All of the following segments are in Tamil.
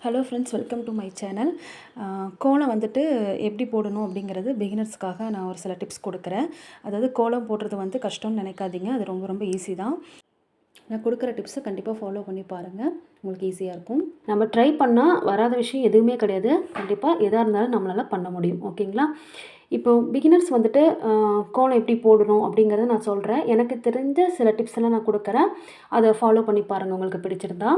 Hello friends, welcome to my channel. கோலம் வந்துட்டு எப்படி போடணும் அப்படிங்கிறது பிகினர்ஸ்க்காக நான் ஒரு சில டிப்ஸ் கொடுக்குறேன். அதாவது கோலம் போடுறது வந்து கஷ்டம்னு நினைக்காதீங்க. அது ரொம்ப ரொம்ப ஈஸி தான். நான் கொடுக்குற டிப்ஸை கண்டிப்பாக ஃபாலோ பண்ணி பாருங்கள். உங்களுக்கு ஈஸியாக இருக்கும். நம்ம ட்ரை பண்ணால் வராத விஷயம் எதுவுமே கிடையாது. கண்டிப்பாக எதாக இருந்தாலும் நம்மளால் பண்ண முடியும். ஓகேங்களா? இப்போ பிகினர்ஸ் வந்துட்டு கோலம் எப்படி போடணும் அப்படிங்கிறத நான் சொல்கிறேன். எனக்கு தெரிஞ்ச சில டிப்ஸ் எல்லாம் நான் கொடுக்குறேன். அதை ஃபாலோ பண்ணி பாருங்கள் உங்களுக்கு பிடிச்சிருந்தா.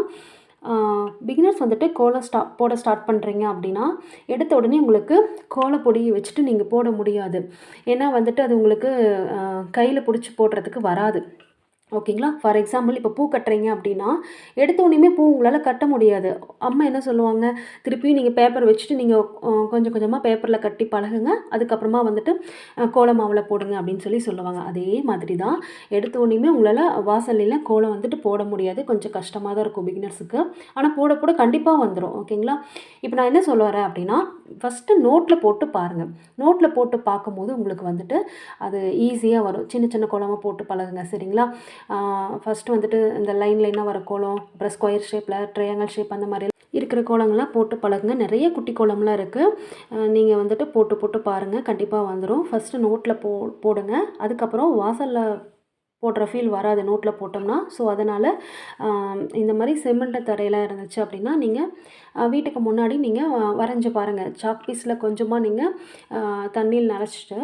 பிகினர்ஸ் வந்துட்டு கோலம் போட ஸ்டார்ட் பண்ணுறீங்க அப்படின்னா, எடுத்த உடனே உங்களுக்கு கோலப்பொடியை வச்சுட்டு நீங்கள் போட முடியாது. ஏன்னா வந்துட்டு அது உங்களுக்கு கையில் பிடிச்சி போடுறதுக்கு வராது. ஓகேங்களா? ஃபார் எக்ஸாம்பிள் இப்போ பூ கட்டுறீங்க அப்படின்னா, எடுத்த உடனேயுமே பூ உங்களால் கட்ட முடியாது. அம்மா என்ன சொல்லுவாங்க, திருப்பியும் நீங்கள் பேப்பர் வச்சுட்டு நீங்கள் கொஞ்சம் கொஞ்சமாக பேப்பரில் கட்டி பழகுங்க. அதுக்கப்புறமா வந்துட்டு கோலம் மாவில் போடுங்க அப்படின்னு சொல்லுவாங்க. அதே மாதிரி தான் எடுத்த உடனேயுமே உங்களால் வாசல்ல கோலம் வந்துட்டு போட முடியாது. கொஞ்சம் கஷ்டமாக தான் இருக்கும் பிகினர்ஸுக்கு. ஆனால் போட போட கண்டிப்பாக வந்துடும். ஓகேங்களா? இப்போ நான் என்ன சொல்ல வரேன் அப்படின்னா, ஃபஸ்ட்டு நோட்டில் போட்டு பாருங்கள். நோட்டில் போட்டு பார்க்கும்போது உங்களுக்கு வந்துட்டு அது ஈஸியாக வரும். சின்ன சின்ன கோலமாக போட்டு பழகுங்க. சரிங்களா? ஃபஸ்ட்டு வந்துட்டு இந்த லைனாக வர கோலம், அப்புறம் ஸ்கொயர் ஷேப்பில், ட்ரையாங்கிள் ஷேப் அந்த மாதிரி இருக்கிற கோலங்கள்லாம் போட்டு பழகுங்க. நிறைய குட்டி கோலம்லாம் இருக்குது. நீங்கள் வந்துட்டு போட்டு போட்டு பாருங்கள். கண்டிப்பாக வந்துடும். ஃபஸ்ட்டு நோட்டில் போடுங்க. அதுக்கப்புறம் வாசலில் போடுற ஃபீல் வராது நோட்டில் போட்டோம்னா. ஸோ அதனால் இந்த மாதிரி சிமெண்ட் தரையெல்லாம் இருந்துச்சு அப்படின்னா, நீங்கள் வீட்டுக்கு முன்னாடி நீங்கள் வரைஞ்சி பாருங்கள். சாக் பீஸில் கொஞ்சமாக நீங்கள் தண்ணியில் நனைச்சிட்டு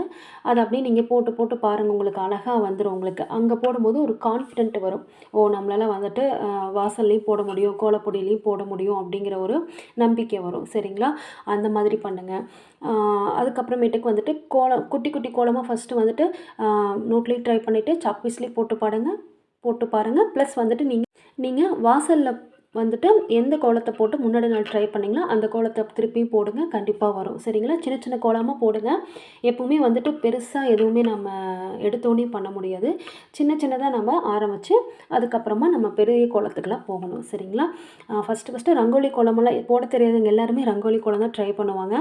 அதை அப்படியே நீங்கள் போட்டு போட்டு பாருங்கள். உங்களுக்கு அழகாக வந்துடும். உங்களுக்கு அங்கே போடும்போது ஒரு கான்ஃபிடென்ட் வரும். ஓ, நம்மளால் வந்துட்டு வாசல்லையும் போட முடியும், கோலப்பொடியிலையும் போட முடியும் அப்படிங்கிற ஒரு நம்பிக்கை வரும். சரிங்களா? அந்த மாதிரி பண்ணுங்கள். அதுக்கப்புறமேட்டுக்கு வந்துட்டு குட்டி குட்டி கோலமாக ஃபஸ்ட்டு வந்துட்டு நோட்லேயும் ட்ரை பண்ணிவிட்டு சாக் பீஸ்லேயும் போட்டு பாருங்கள். ப்ளஸ் வந்துட்டு நீங்கள் வாசலில் வந்துட்டு எந்த கோலத்தை போட்டு முன்னாடி நாள் ட்ரை பண்ணிங்களோ அந்த கோலத்தை திருப்பியும் போடுங்க. கண்டிப்பாக வரும். சரிங்களா? சின்ன சின்ன கோலமாக போடுங்க. எப்பவுமே வந்துட்டு பெருசாக எதுவுமே நம்ம எடுத்தோன்னே பண்ண முடியாது. சின்ன சின்னதாக நம்ம ஆரம்பித்து அதுக்கப்புறமா நம்ம பெரிய கோலத்துக்கெல்லாம் போகணும். சரிங்களா? ஃபஸ்ட்டு ரங்கோலி கோலமெல்லாம் போட தெரியாதவங்க எல்லாருமே ரங்கோலி கோலம் தான் ட்ரை பண்ணுவாங்க.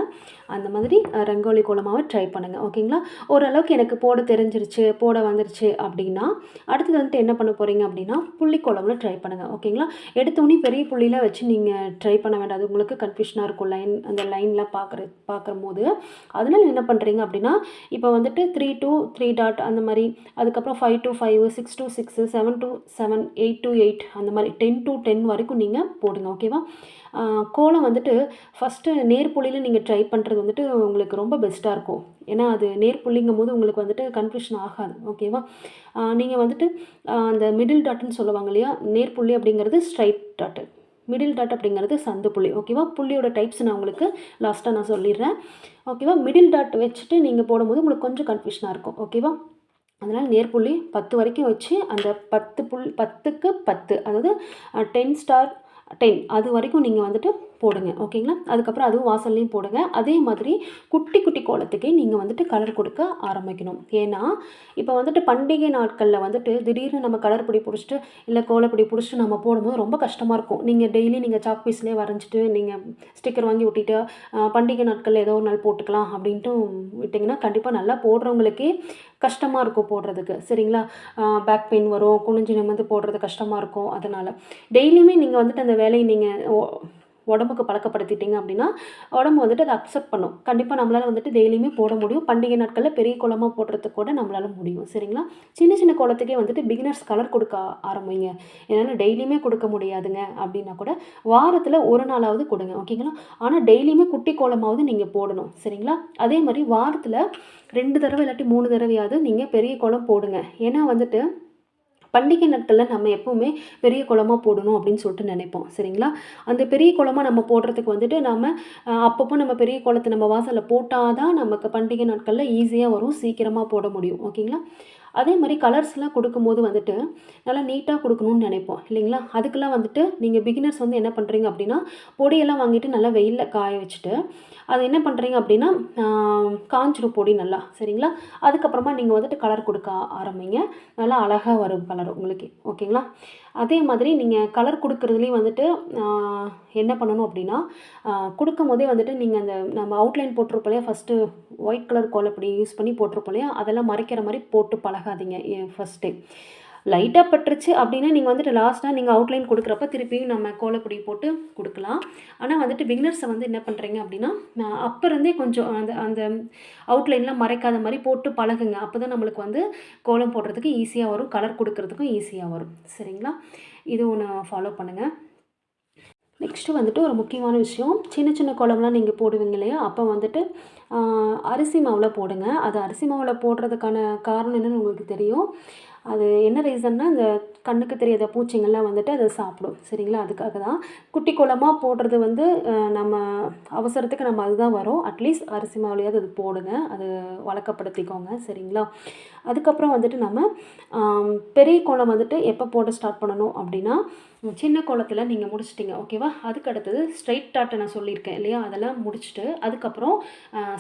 அந்த மாதிரி ரங்கோலி கோலமாகவே ட்ரை பண்ணுங்கள். ஓகேங்களா? ஓரளவுக்கு எனக்கு போட தெரிஞ்சிருச்சு, போட வந்துருச்சு அப்படின்னா அடுத்தது வந்துட்டு என்ன பண்ண போகிறீங்க அப்படின்னா, புள்ளி கோலமில் ட்ரை பண்ணுங்கள். ஓகேங்களா? எடுத்தோன்னே பெரிய புள்ளிலாம் வச்சு நீங்கள் ட்ரை பண்ண வேண்டாம். அது உங்களுக்கு கன்ஃபியூஷனாக இருக்கும். அந்த லைன்லாம் பார்க்கும்போது. அதனால என்ன பண்ணுறீங்க அப்படின்னா, இப்போ வந்துட்டு 3 to 3 டாட் அந்த மாதிரி, அதுக்கப்புறம் 5 to 5, 6 to 6, 7 to 7, 8 to 8 அந்த மாதிரி 10 to 10 வரைக்கும் நீங்கள் போடுங்க. ஓகேவா? கோலம் வந்துட்டு ஃபஸ்ட்டு நேர்புள்ளியில் நீங்கள் ட்ரை பண்ணுறது வந்துட்டு உங்களுக்கு ரொம்ப பெஸ்ட்டாக இருக்கும். ஏன்னா அது நேர்புள்ளிங்கும் போது உங்களுக்கு வந்துட்டு கன்ஃபியூஷன் ஆகாது. ஓகேவா? நீங்கள் வந்துட்டு அந்த மிடில் டாட்டுன்னு சொல்லுவாங்க இல்லையா? நேர்புள்ளி அப்படிங்கிறது ஸ்ட்ரைட் டாட்டு, மிடில் டாட் அப்படிங்கிறது சந்து புள்ளி. ஓகேவா? புள்ளியோட டைப்ஸ் நான் உங்களுக்கு லாஸ்ட்டாக நான் சொல்லிடுறேன். ஓகேவா? மிடில் டாட் வச்சுட்டு நீங்கள் போடும்போது உங்களுக்கு கொஞ்சம் கன்ஃபியூஷனாக இருக்கும். ஓகேவா? அதனால் நேர்புள்ளி 10 வரைக்கும் வச்சு அந்த 10க்கு 10, அதாவது 10 ஸ்டார் 10 அது வரைக்கும் நீங்கள் வந்துட்டு போடுங்க. ஓகேங்களா? அதுக்கப்புறம் அதுவும் வாசல்லையும் போடுங்க. அதே மாதிரி குட்டி குட்டி கோலத்துக்கே நீங்கள் வந்துட்டு கலர் கொடுக்க ஆரம்பிக்கணும். ஏன்னா இப்போ வந்துட்டு பண்டிகை நாட்களில் வந்துட்டு திடீர்னு நம்ம கலர் பொடி பிடிச்சிட்டு இல்லை கோலப்பொடி பிடிச்சிட்டு நம்ம போடும்போது ரொம்ப கஷ்டமாக இருக்கும். நீங்கள் டெய்லி நீங்கள் சாக் பீஸ்லேயே வரைஞ்சிட்டு நீங்கள் ஸ்டிக்கர் வாங்கி ஒட்டிட்டு பண்டிகை நாட்களில் ஏதோ ஒரு நாள் போட்டுக்கலாம் அப்படின்ட்டு விட்டிங்கன்னா கண்டிப்பாக நல்லா போடுறவங்களுக்கே கஷ்டமாக இருக்கும் போடுறதுக்கு. சரிங்களா? பேக் பெயின் வரும், குனிஞ்சு நிமிர்ந்து போடுறது கஷ்டமாக இருக்கும். அதனால் டெய்லியுமே நீங்கள் வந்துட்டு அந்த வேலையை நீங்கள் உடம்புக்கு பழக்கப்படுத்திட்டீங்க அப்படின்னா உடம்பு வந்துட்டு அதை அக்செப்ட் பண்ணும். கண்டிப்பாக நம்மளால் வந்துட்டு டெய்லியுமே போட முடியும். பண்டிகை நாட்களில் பெரிய கோலமாக போடுறதுக்கு கூட நம்மளால் முடியும். சரிங்களா? சின்ன சின்ன கோலத்துக்கே வந்துட்டு பிகினர்ஸ் கலர் கொடுக்க ஆரம்பிங்க. என்னால் டெய்லியுமே கொடுக்க முடியாதுங்க அப்படின்னா கூட வாரத்தில் ஒரு நாளாவது கொடுங்க. ஓகேங்களா? ஆனால் டெய்லியுமே குட்டி கோலமாவது நீங்கள் போடணும். சரிங்களா? அதே மாதிரி வாரத்தில் 2 தடவை இல்லாட்டி 3 தடவையாவது நீங்கள் பெரிய கோலம் போடுங்க. ஏன்னா வந்துட்டு பண்டிகை நாட்களில் நம்ம எப்போவுமே பெரிய கோலமாக போடணும் அப்படின்னு சொல்லிட்டு நினைப்போம். சரிங்களா? அந்த பெரிய கோலமாக நம்ம போடுறதுக்கு வந்துட்டு நம்ம அப்பப்போ நம்ம பெரிய கோலத்தை நம்ம வாசலில் போட்டால் தான் நமக்கு பண்டிகை நாட்களில் ஈஸியாக வரும், சீக்கிரமாக போட முடியும். ஓகேங்களா? அதே மாதிரி கலர்ஸ்லாம் கொடுக்கும்போது வந்துட்டு நல்லா நீட்டாக கொடுக்கணும்னு நினைப்போம் இல்லைங்களா? அதுக்கெல்லாம் வந்துட்டு நீங்கள் பிகினர்ஸ் வந்து என்ன பண்ணுறீங்க அப்படின்னா, பொடியெல்லாம் வாங்கிட்டு நல்லா வெயிலில் காய வச்சுட்டு அதை என்ன பண்ணுறீங்க அப்படின்னா காஞ்சிரும் பொடி நல்லா. சரிங்களா? அதுக்கப்புறமா நீங்கள் வந்துட்டு கலர் கொடுக்க ஆரம்பிங்க. நல்லா அழகாக வரும் கலர் உங்களுக்கு. ஓகேங்களா? அதே மாதிரி நீங்கள் கலர் கொடுக்குறதுலேயும் வந்துட்டு என்ன பண்ணணும் அப்படின்னா, கொடுக்கும்போதே வந்துட்டு நீங்கள் அந்த நம்ம அவுட்லைன் போட்டிருப்போம் இல்லையா, ஃபஸ்ட்டு ஒயிட் கலர் கோலப்பொடி யூஸ் பண்ணி போட்டிருப்போம் இல்லையா, அதெல்லாம் மறைக்கிற மாதிரி போட்டு பழகாதீங்க ஃபஸ்ட்டே. லைட்டாக பட்டுருச்சு அப்படின்னா நீங்கள் வந்துட்டு லாஸ்ட்டாக நீங்கள் அவுட்லைன் கொடுக்குறப்ப திருப்பியும் நம்ம கோலப்பொடி போட்டு கொடுக்கலாம். ஆனால் வந்துட்டு பிகினர்ஸை வந்து என்ன பண்ணுறீங்க அப்படின்னா அப்போ இருந்தே கொஞ்சம் அந்த அந்த அவுட்லைன்லாம் மறைக்காத மாதிரி போட்டு பழகுங்க. அப்போ தான் நம்மளுக்கு வந்து கோலம் போடுறதுக்கு ஈஸியாக வரும், கலர் கொடுக்கறதுக்கும் ஈஸியாக வரும். சரிங்களா? இது ஒன்று ஃபாலோ பண்ணுங்கள். நெக்ஸ்ட்டு வந்துட்டு ஒரு முக்கியமான விஷயம், சின்ன சின்ன கோலம்லாம் நீங்கள் போடுவீங்க இல்லையா, அப்போ வந்துட்டு அரிசி மாவில் போடுங்க. அது அரிசி மாவில் போடுறதுக்கான காரணம் என்னென்னு உங்களுக்கு தெரியும். அது என்ன ரீசன்னா, இந்த கண்ணுக்கு தெரியாத பூச்சிங்கள்லாம் வந்துட்டு அதை சாப்பிடும். சரிங்களா? அதுக்காக தான். குட்டி கோலமாக போடுறது வந்து நம்ம அவசரத்துக்கு நம்ம அதுதான் வரும். அட்லீஸ்ட் அரிசி மாவுலையாவது அது போடுங்க. அது வழக்கப்படுத்திக்கோங்க. சரிங்களா? அதுக்கப்புறம் வந்துட்டு நம்ம பெரிய கோலம் வந்துட்டு எப்போ போட ஸ்டார்ட் பண்ணணும் அப்படின்னா, சின்ன கோலத்தில் நீங்கள் முடிச்சிட்டிங்க. ஓகேவா? அதுக்கு அடுத்தது ஸ்ட்ரைட் டாட்டை நான் சொல்லியிருக்கேன் இல்லையா, அதெல்லாம் முடிச்சுட்டு அதுக்கப்புறம்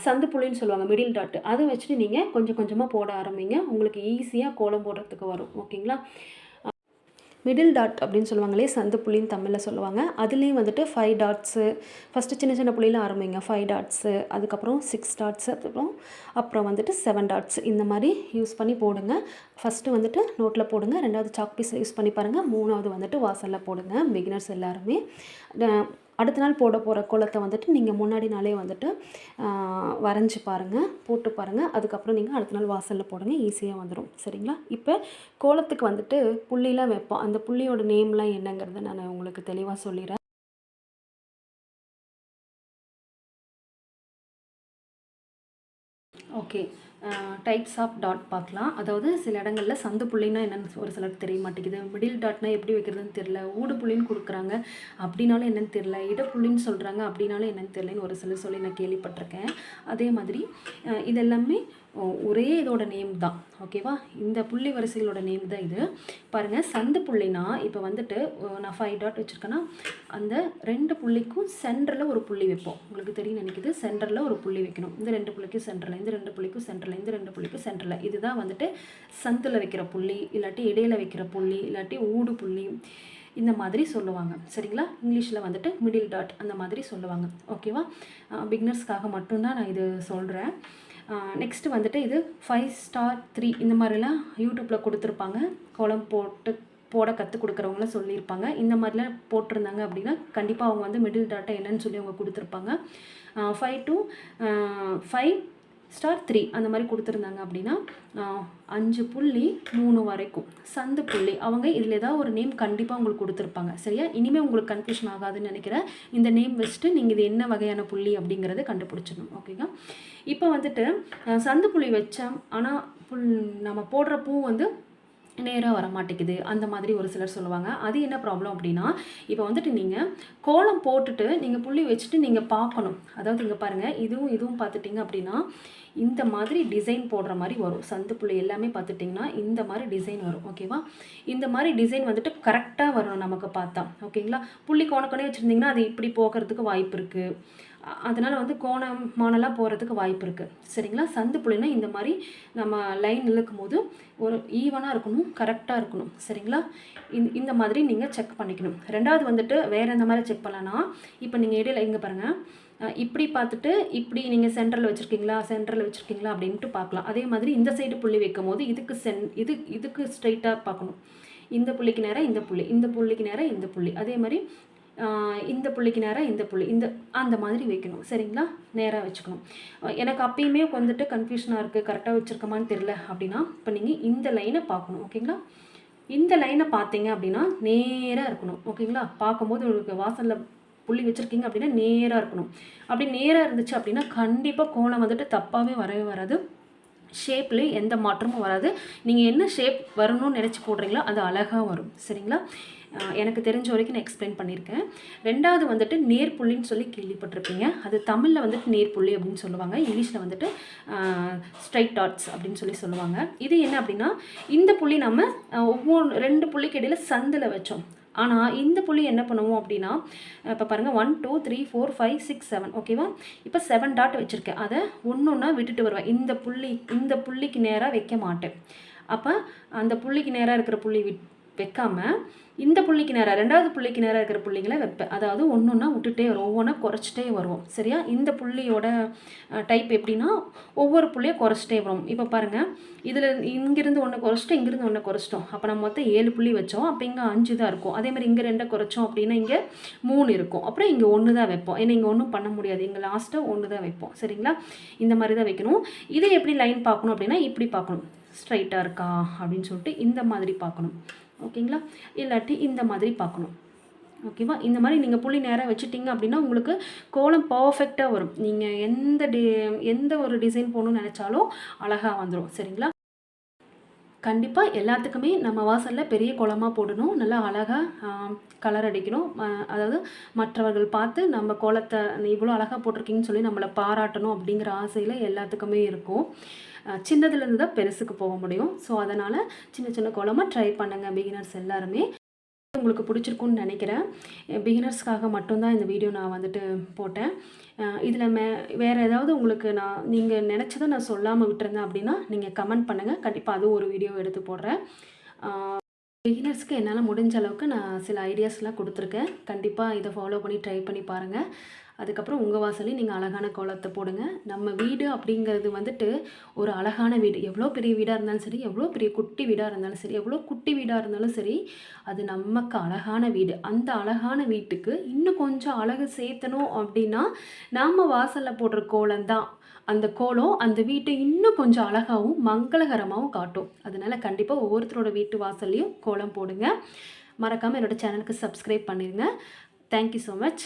சந்து புள்ளின்னு சொல்லுவாங்க, மிடில் டாட்டு, அதை வச்சுட்டு நீங்கள் கொஞ்சம் கொஞ்சமாக போட ஆரம்பிங்க. உங்களுக்கு ஈஸியாக கோலம் போடுறதுக்கு வரும். ஓகேங்களா? மிடில் டாட் அப்படின்னு சொல்லுவாங்க இல்லையா, சந்து புள்ளின்னு தமிழில் சொல்லுவாங்க. அதுலேயும் வந்துட்டு 5 டாட்ஸு ஃபஸ்ட்டு சின்ன சின்ன புள்ளியில் ஆரம்பிங்க. 5 டாட்ஸு, அதுக்கப்புறம் 6 டாட்ஸு, அப்புறம் வந்துட்டு 7 டாட்ஸ், இந்த மாதிரி யூஸ் பண்ணி போடுங்க. ஃபஸ்ட்டு வந்துட்டு நோட்டில் போடுங்க, 2வது சாக் பீஸில் யூஸ் பண்ணி பாருங்கள், 3வது வந்துட்டு வாசலில் போடுங்க. பிகினர்ஸ் எல்லாருமே அடுத்த நாள் போட போகிற கோலத்தை வந்துட்டு நீங்கள் முன்னாடி நாளே வந்துட்டு வரைஞ்சி பாருங்கள், போட்டு பாருங்கள். அதுக்கப்புறம் நீங்கள் அடுத்த நாள் வாசலில் போடுங்க, ஈஸியாக வந்துடும். சரிங்களா? இப்போ கோலத்துக்கு வந்துட்டு புள்ளிலாம் வைப்போம். அந்த புள்ளியோட நேம்லாம் என்னங்கிறத நான் உங்களுக்கு தெளிவாக சொல்லிடுறேன். ஓகே, டைப்ஸ் ஆஃப் டாட் பார்க்கலாம். அதாவது சில இடங்களில் சந்து புள்ளினா என்னென்னு ஒரு சிலருக்கு தெரிய மாட்டேங்குது. மிடில் டாட்னா எப்படி வைக்கிறதுன்னு தெரில, ஊடு புள்ளின்னு கொடுக்குறாங்க அப்படின்னாலும் என்னென்னு தெரில, இடப்புள்ளின்னு சொல்கிறாங்க அப்படின்னாலும் என்னென்னு தெரிலன்னு ஒரு சிலர் சொல்லி நான் கேள்விப்பட்டிருக்கேன். அதே மாதிரி இதெல்லாமே ஒரே இதோட நேம் தான். ஓகேவா? இந்த புள்ளி வரிசைகளோட நேம் தான் இது. பாருங்கள், சந்து புள்ளினா இப்போ வந்துட்டு நான் 5 டாட் வச்சுருக்கேன்னா அந்த 2 புள்ளிக்கும் சென்டரில் ஒரு புள்ளி வைப்போம். உங்களுக்கு தெரியும் நினைக்கிது, சென்டரில் ஒரு புள்ளி வைக்கணும். இந்த 2 புள்ளிக்கும் சென்டரில், இந்த 2 புள்ளிக்கும் சென்டரில், இந்த 2 புள்ளிக்கும் சென்டரில். இதுதான் வந்துட்டு சந்தில் வைக்கிற புள்ளி, இல்லாட்டி இடையில வைக்கிற புள்ளி, இல்லாட்டி ஊடு புள்ளி, இந்த மாதிரி சொல்லுவாங்க. சரிங்களா? இங்கிலீஷில் வந்துட்டு மிடில் டாட் அந்த மாதிரி சொல்லுவாங்க. ஓகேவா? பிகினர்ஸ்க்காக மட்டும்தான் நான் இது சொல்கிறேன். நெக்ஸ்ட்டு வந்துட்டு இது 5 ஸ்டார் 3 இந்த மாதிரிலாம் யூடியூப்பில் கொடுத்துருப்பாங்க. கோலம் போட கற்றுக் கொடுக்குறவங்களாம் சொல்லியிருப்பாங்க. இந்த மாதிரிலாம் போட்டிருந்தாங்க அப்படின்னா கண்டிப்பாக அவங்க வந்து மிடில் டாட்டை என்னன்னு சொல்லி அவங்க கொடுத்துருப்பாங்க. 5 to 5 ஸ்டார் 3 அந்த மாதிரி கொடுத்துருந்தாங்க அப்படின்னா 5 புள்ளி 3 வரைக்கும் சந்து புள்ளி. அவங்க இதில் ஏதாவது ஒரு நேம் கண்டிப்பாக உங்களுக்கு கொடுத்துருப்பாங்க. சரியா? இனிமேல் உங்களுக்கு கன்ஃபியூஷன் ஆகாதுன்னு நினைக்கிறேன். இந்த நேம் வச்சுட்டு நீங்கள் இது என்ன வகையான புள்ளி அப்படிங்கிறத கண்டுபிடிச்சிடணும். ஓகேங்க? இப்போ வந்துட்டு சந்து புள்ளி வச்சோம், ஆனால் நம்ம போடுற பூ வந்து நேராக வர மாட்டேங்குது அந்த மாதிரி ஒரு சிலர் சொல்லுவாங்க. அது என்ன ப்ராப்ளம் அப்படின்னா, இப்போ வந்துட்டு நீங்கள் கோலம் போட்டுட்டு நீங்கள் புள்ளி வச்சுட்டு நீங்கள் பார்க்கணும். அதாவது இங்கே பாருங்கள், இதுவும் பார்த்துட்டிங்க அப்படின்னா இந்த மாதிரி டிசைன் போடுற மாதிரி வரும். சந்து புள்ளி எல்லாமே பார்த்துட்டிங்கன்னா இந்த மாதிரி டிசைன் வரும். ஓகேவா? இந்த மாதிரி டிசைன் வந்துட்டு கரெக்டாக வரணும் நமக்கு பார்த்தா. ஓகேங்களா? புள்ளி கோணக்கோணே வச்சுருந்திங்கன்னா அது இப்படி போகிறதுக்கு வாய்ப்பு இருக்குது. அதனால் வந்து கோணமானலாம் போகிறதுக்கு வாய்ப்பு இருக்குது. சரிங்களா? சந்து புள்ளினா இந்த மாதிரி நம்ம லைன் இழுக்கும் போது ஒரு ஈவனாக இருக்கணும், கரெக்டாக இருக்கணும். சரிங்களா? இந்த மாதிரி நீங்கள் செக் பண்ணிக்கணும். 2வது வந்துட்டு வேறு எந்த மாதிரி செக் பண்ணலான்னா, இப்போ நீங்கள் இடையில இங்கே பாருங்கள், இப்படி பார்த்துட்டு இப்படி நீங்கள் சென்டரில் வச்சுருக்கீங்களா அப்படின்ட்டு பார்க்கலாம். அதே மாதிரி இந்த சைடு புள்ளி வைக்கும் போது இதுக்கு ஸ்ட்ரைட்டாக பார்க்கணும். இந்த புள்ளிக்கு நேராக இந்த புள்ளி, இந்த புள்ளிக்கு நேராக இந்த புள்ளி, அதே மாதிரி இந்த புள்ளிக்கு நேராக இந்த புள்ளி, அந்த மாதிரி வைக்கணும். சரிங்களா? நேராக வச்சுக்கணும். எனக்கு அப்பயுமே வந்துட்டு கன்ஃபியூஷனாக இருக்குது, கரெக்டாக வச்சுருக்கமான்னு தெரில அப்படின்னா இப்போ நீங்கள் இந்த லைனை பார்க்கணும். ஓகேங்களா? இந்த லைனை பார்த்தீங்க அப்படின்னா நேராக இருக்கணும். ஓகேங்களா? பார்க்கும்போது உங்களுக்கு வாசலில் புள்ளி வச்சுருக்கீங்க அப்படின்னா நேராக இருக்கணும். அப்படி நேராக இருந்துச்சு அப்படின்னா கண்டிப்பாக கோலம் வந்துட்டு தப்பாகவே வரவே வராது. ஷேப்லேயும் எந்த மாற்றமும் வராது. நீங்கள் என்ன ஷேப் வரணும்னு நினச்சி போடுறீங்களோ அது அழகாக வரும். சரிங்களா? எனக்கு தெரிஞ்ச வரைக்கும் நான் எக்ஸ்பிளைன் பண்ணியிருக்கேன். 2வது வந்துட்டு நேர்புள்ளின்னு சொல்லி கேள்விப்பட்டிருப்பீங்க. அது தமிழில் வந்துட்டு நேர்புள்ளி அப்படின்னு சொல்லுவாங்க. இங்கிலீஷில் வந்துட்டு ஸ்ட்ரைட் டாட்ஸ் அப்படின்னு சொல்லுவாங்க. இது என்ன அப்படின்னா, இந்த புள்ளி நம்ம ஒவ்வொரு 2 புள்ளிக்கு இடையில் சந்தில் வச்சோம். ஆனால் இந்த புள்ளி என்ன பண்ணுவோம் அப்படின்னா, இப்போ பாருங்கள் 1 2 3 4 5 6 7. ஓகேவா? இப்போ 7 டாட் வச்சுருக்கேன். அதை ஒன்றா விட்டுட்டு வருவேன். இந்த புள்ளிக்கு நேராக வைக்க மாட்டேன். அப்போ அந்த புள்ளிக்கு நேராக இருக்கிற புள்ளி வைக்காம இந்த புள்ளிக்கு நேராக 2வது புள்ளிக்கு நேராக இருக்கிற புள்ளிகளை வைப்பேன். அதாவது ஒன்றா விட்டுட்டே வரும், ஒவ்வொன்றா குறைச்சிட்டே வருவோம். சரியா? இந்த புள்ளியோட டைப் எப்படின்னா ஒவ்வொரு புள்ளியும் குறைச்சிட்டே வரும். இப்போ பாருங்கள், இதில் இங்கேருந்து ஒன்று குறைச்சிட்டோம், இங்கேருந்து ஒன்று குறைச்சிட்டோம். அப்போ நம்ம மொத்தம் 7 புள்ளி வச்சோம். அப்போ இங்கே 5 தான் இருக்கும். அதே மாதிரி இங்கே 2 குறைச்சோம் அப்படின்னா இங்கே 3 இருக்கும். அப்புறம் இங்கே 1 தான் வைப்போம். ஏன்னா இங்கே ஒன்றும் பண்ண முடியாது, இங்கே லாஸ்ட்டாக 1 தான் வைப்போம். சரிங்களா? இந்த மாதிரி தான் வைக்கணும். இதை எப்படி லைன் பார்க்கணும் அப்படின்னா இப்படி பார்க்கணும். ஸ்ட்ரைட்டாக இருக்கா அப்படின்னு சொல்லிட்டு இந்த மாதிரி பார்க்கணும். ஓகேங்களா? இல்லாட்டி இந்த மாதிரி பார்க்கணும். ஓகேவா? இந்த மாதிரி நீங்கள் புள்ளி நேராக வச்சுட்டிங்க அப்படின்னா உங்களுக்கு கோலம் பர்ஃபெக்டாக வரும். நீங்கள் எந்த ஒரு டிசைன் போடணும்னு நினச்சாலும் அழகாக வந்துடும். சரிங்களா? கண்டிப்பாக எல்லாத்துக்குமே நம்ம வாசலில் பெரிய கோலமாக போடணும். நல்லா அழகாக கலர் அடிக்கணும். அதாவது மற்றவர்கள் பார்த்து நம்ம கோலத்தை இவ்வளோ அழகாக போட்டிருக்கீங்கன்னு சொல்லி நம்மளை பாராட்டணும் அப்படிங்கிற ஆசையில் எல்லாத்துக்குமே இருக்கும். சின்னதுலேருந்து தான் பெருசுக்கு போக முடியும். ஸோ அதனால் சின்ன சின்ன கோலமாக ட்ரை பண்ணுங்கள் பிகினர்ஸ் எல்லாருமே. உங்களுக்கு பிடிச்சிருக்குன்னு நினைக்கிறேன். பிகினர்ஸ்க்காக மட்டும்தான் இந்த வீடியோ நான் வந்துட்டு போட்டேன். இதில் வேறு ஏதாவது உங்களுக்கு நீங்கள் நினச்சதை நான் சொல்லாமல் விட்டுருந்தேன் அப்படின்னா நீங்கள் கமெண்ட் பண்ணுங்கள். கண்டிப்பாக அதுவும் ஒரு வீடியோ எடுத்து போடுறேன். பிகினர்ஸ்க்கு என்னால் முடிஞ்ச அளவுக்கு நான் சில ஐடியாஸ்லாம் கொடுத்துருக்கேன். கண்டிப்பாக இதை ஃபாலோ பண்ணி ட்ரை பண்ணி பாருங்கள். அதுக்கப்புறம் உங்கள் வாசலையும் நீங்கள் அழகான கோலத்தை போடுங்க. நம்ம வீடு அப்படிங்கிறது வந்துட்டு ஒரு அழகான வீடு. எவ்வளோ பெரிய வீடாக இருந்தாலும் சரி, எவ்வளோ பெரிய குட்டி வீடாக இருந்தாலும் சரி, எவ்வளோ குட்டி வீடாக இருந்தாலும் சரி, அது நமக்கு அழகான வீடு. அந்த அழகான வீட்டுக்கு இன்னும் கொஞ்சம் அழகு சேர்த்தணும் அப்படின்னா நாம் வாசலில் போடுற கோலம் தான். அந்த கோலம் அந்த வீட்டை இன்னும் கொஞ்சம் அழகாகவும் மங்களகரமாகவும் காட்டும். அதனால் கண்டிப்பாக ஒவ்வொருத்தரோட வீட்டு வாசல்லையும் கோலம் போடுங்க. மறக்காமல் என்னோடய சேனலுக்கு சப்ஸ்கிரைப் பண்ணிடுங்க. Thank you so much.